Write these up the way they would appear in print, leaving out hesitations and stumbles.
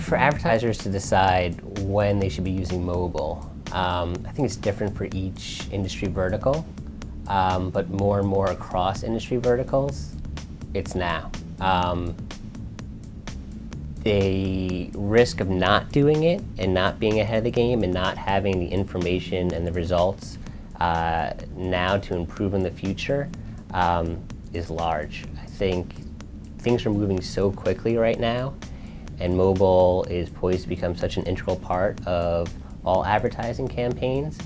For advertisers to decide when they should be using mobile, I think it's different for each industry vertical, but more and more across industry verticals, it's now. The risk of not doing it and not being ahead of the game and not having the information and the results now to improve in the future is large. I think things are moving so quickly right now, and mobile is poised to become such an integral part of all advertising campaigns.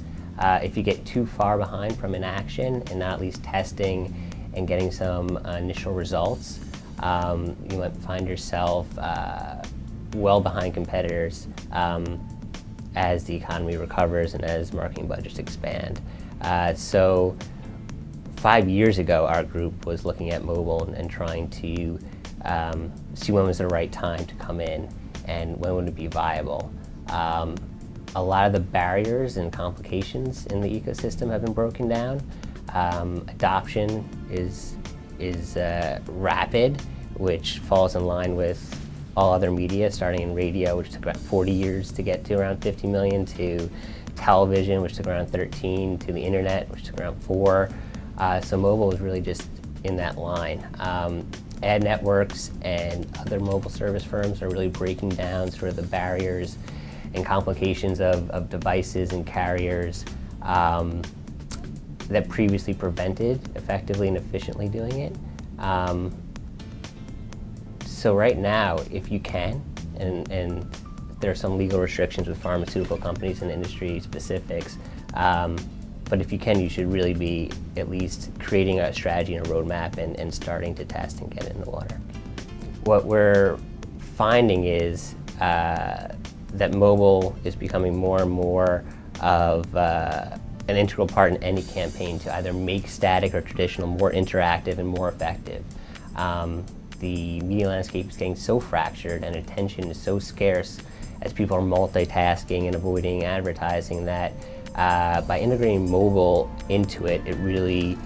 If you get too far behind from inaction and not at least testing and getting some initial results, you might find yourself well behind competitors as the economy recovers and as marketing budgets expand. So 5 years ago, our group was looking at mobile and trying to see when was the right time to come in and when would it be viable. A lot of the barriers and complications in the ecosystem have been broken down. Adoption is rapid, which falls in line with all other media, starting in radio, which took about 40 years to get to around 50 million, to television, which took around 13, to the internet, which took around 4. So mobile is really just in that line. Ad networks and other mobile service firms are really breaking down sort of the barriers and complications of devices and carriers that previously prevented effectively and efficiently doing it. So right now, if you can, and there are some legal restrictions with pharmaceutical companies and industry specifics, but if you can, you should really be at least creating a strategy and a roadmap and starting to test and get it in the water. What we're finding is that mobile is becoming more and more of an integral part in any campaign to either make static or traditional more interactive and more effective. The media landscape is getting so fractured and attention is so scarce as people are multitasking and avoiding advertising that by integrating mobile into it, it really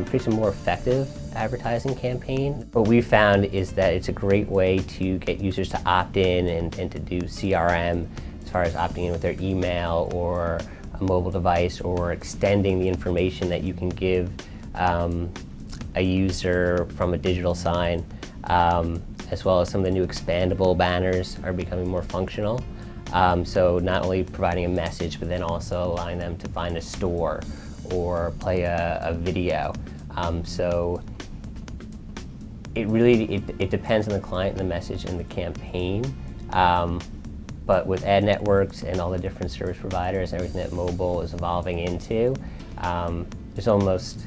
creates a more effective advertising campaign. What we found is that it's a great way to get users to opt in and to do CRM as far as opting in with their email or a mobile device, or extending the information that you can give a user from a digital sign, as well as some of the new expandable banners are becoming more functional. So not only providing a message, but then also allowing them to find a store or play a video. So it really depends on the client and the message and the campaign. But with ad networks and all the different service providers, everything that mobile is evolving into, there's almost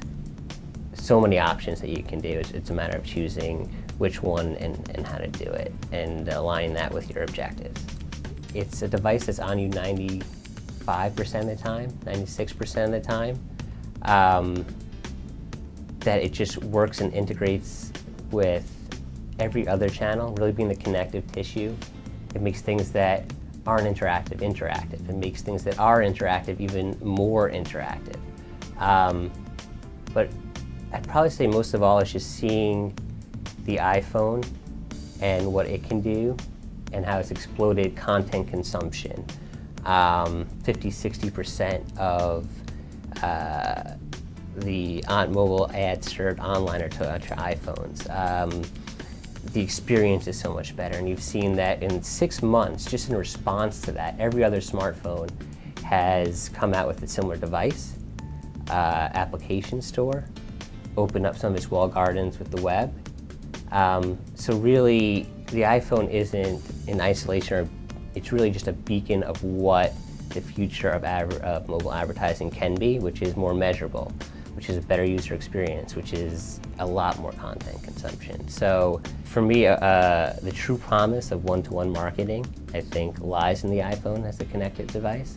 so many options that you can do. It's a matter of choosing which one and how to do it and aligning that with your objectives. It's a device that's on you 95% of the time, 96% of the time, that it just works and integrates with every other channel, really being the connective tissue. It makes things that aren't interactive. It makes things that are interactive even more interactive. But I'd probably say most of all is just seeing the iPhone and what it can do and how it's exploded content consumption. 50–60% of the mobile ads served online are to iPhones. The experience is so much better, and you've seen that in 6 months, just in response to that, every other smartphone has come out with a similar device, application store, opened up some of its walled gardens with the web. So really, the iPhone isn't in isolation, it's really just a beacon of what the future of mobile advertising can be, which is more measurable, which is a better user experience, which is a lot more content consumption. So for me, the true promise of one-to-one marketing, I think, lies in the iPhone as a connected device,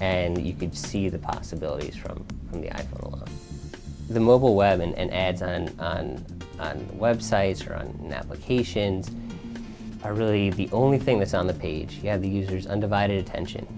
and you could see the possibilities from the iPhone alone. The mobile web and ads on websites or on applications are really the only thing that's on the page. You have the user's undivided attention.